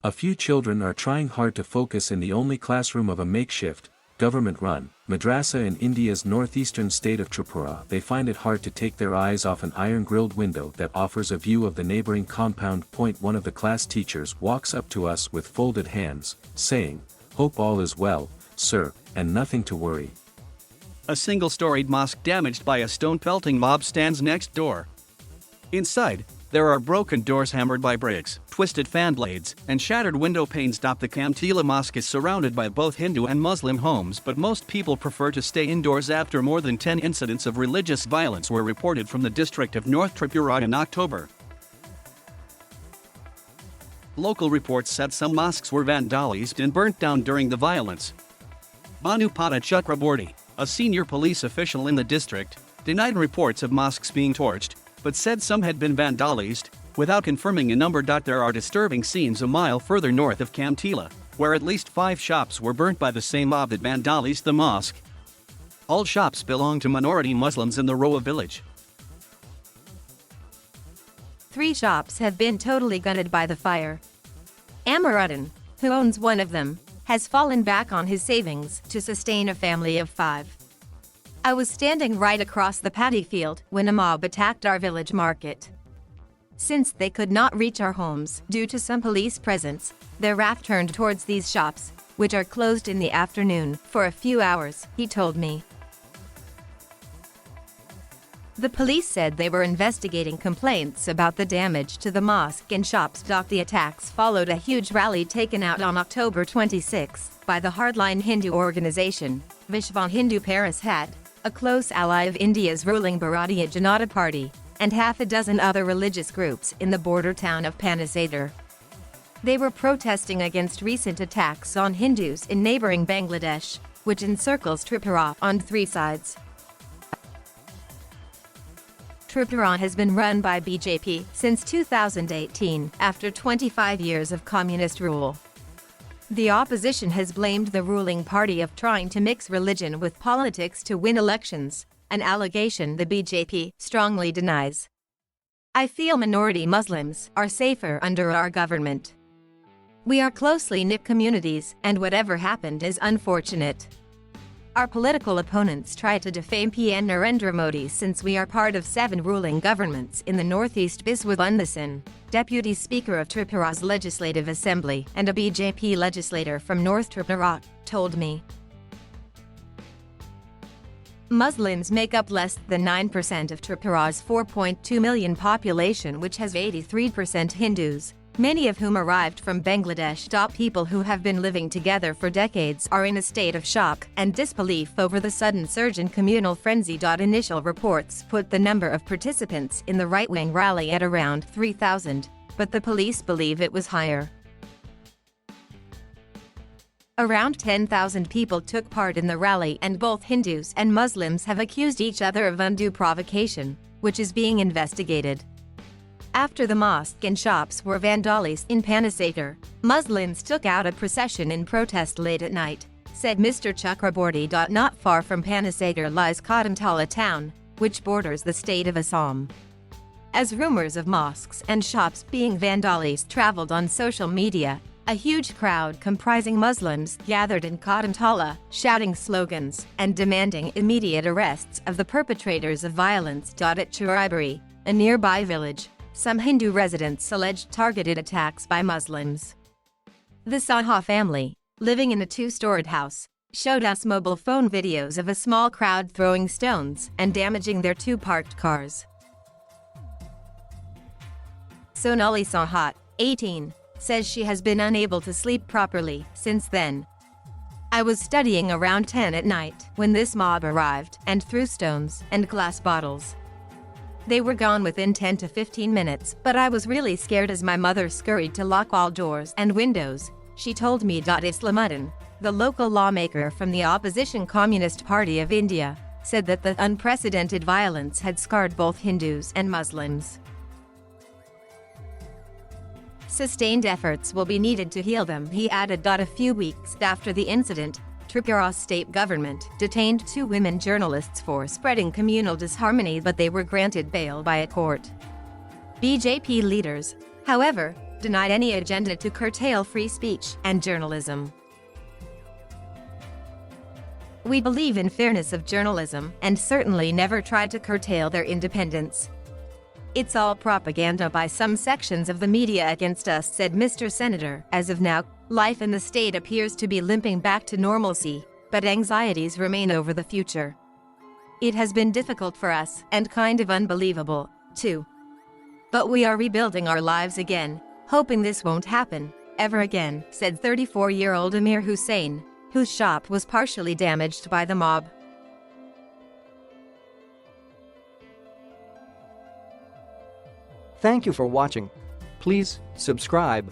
A few children are trying hard to focus in the only classroom of a makeshift, government-run, madrassa in India's northeastern state of Tripura. They find it hard to take their eyes off an iron-grilled window that offers a view of the neighbouring compound. One of the class teachers walks up to us with folded hands, saying, "Hope all is well, sir, and nothing to worry." A single-storied mosque damaged by a stone-pelting mob stands next door. Inside, there are broken doors hammered by bricks, twisted fan blades, and shattered window panes. The Kamtila Mosque is surrounded by both Hindu and Muslim homes, but most people prefer to stay indoors after more than 10 incidents of religious violence were reported from the district of North Tripura in October. Local reports said some mosques were vandalized and burnt down during the violence. Bhanupada Chakraborty, a senior police official in the district, denied reports of mosques being torched, but said some had been vandalized, without confirming a number. There are disturbing scenes a mile further north of Kamtila, where at least 5 shops were burnt by the same mob that vandalized the mosque. All shops belong to minority Muslims in the Roa village. 3 shops have been totally gutted by the fire. Amaruddin, who owns one of them, has fallen back on his savings to sustain a family of 5. I was standing right across the paddy field when a mob attacked our village market. Since they could not reach our homes due to some police presence, their wrath turned towards these shops, which are closed in the afternoon for a few hours, he told me. The police said they were investigating complaints about the damage to the mosque and shops. The attacks followed a huge rally taken out on October 26 by the hardline Hindu organization, Vishwa Hindu Parishad, a close ally of India's ruling Bharatiya Janata Party, and half a dozen other religious groups in the border town of Panasadar. They were protesting against recent attacks on Hindus in neighbouring Bangladesh, which encircles Tripura on 3 sides. Tripura has been run by BJP since 2018, after 25 years of communist rule. The opposition has blamed the ruling party of trying to mix religion with politics to win elections, an allegation the BJP strongly denies. I feel minority Muslims are safer under our government. We are closely knit communities, and whatever happened is unfortunate. Our political opponents try to defame PM Narendra Modi since we are part of 7 ruling governments in the northeast. Biswabundasan, Deputy Speaker of Tripura's Legislative Assembly and a BJP legislator from North Tripura, told me. Muslims make up less than 9% of Tripura's 4.2 million population, which has 83% Hindus, many of whom arrived from Bangladesh. People who have been living together for decades are in a state of shock and disbelief over the sudden surge in communal frenzy. Initial reports put the number of participants in the right-wing rally at around 3,000, but the police believe it was higher. Around 10,000 people took part in the rally, and both Hindus and Muslims have accused each other of undue provocation, which is being investigated. After the mosque and shops were vandalized in Panasadar, Muslims took out a procession in protest late at night, said Mr. Chakraborty. Not far from Panasadar lies Kadamtala town, which borders the state of Assam. As rumors of mosques and shops being vandalized traveled on social media, a huge crowd comprising Muslims gathered in Kadamtala, shouting slogans and demanding immediate arrests of the perpetrators of violence. At Churaibari, a nearby village, some Hindu residents alleged targeted attacks by Muslims. The Saha family, living in a 2-storied house, showed us mobile phone videos of a small crowd throwing stones and damaging their 2 parked cars. Sonali Sahat, 18, says she has been unable to sleep properly since then. I was studying around 10 at night when this mob arrived and threw stones and glass bottles. They were gone within 10 to 15 minutes, but I was really scared as my mother scurried to lock all doors and windows, she told me. Islamuddin, the local lawmaker from the opposition Communist Party of India, said that the unprecedented violence had scarred both Hindus and Muslims. Sustained efforts will be needed to heal them, he added. A few weeks after the incident, Tripura state government detained 2 women journalists for spreading communal disharmony, but they were granted bail by a court. BJP leaders, however, denied any agenda to curtail free speech and journalism. We believe in fairness of journalism and certainly never tried to curtail their independence. It's all propaganda by some sections of the media against us, said Mr. Senator. As of now, life in the state appears to be limping back to normalcy, but anxieties remain over the future. It has been difficult for us and kind of unbelievable, too. But we are rebuilding our lives again, hoping this won't happen ever again, said 34-year-old Amir Hussein, whose shop was partially damaged by the mob. Thank you for watching. Please subscribe.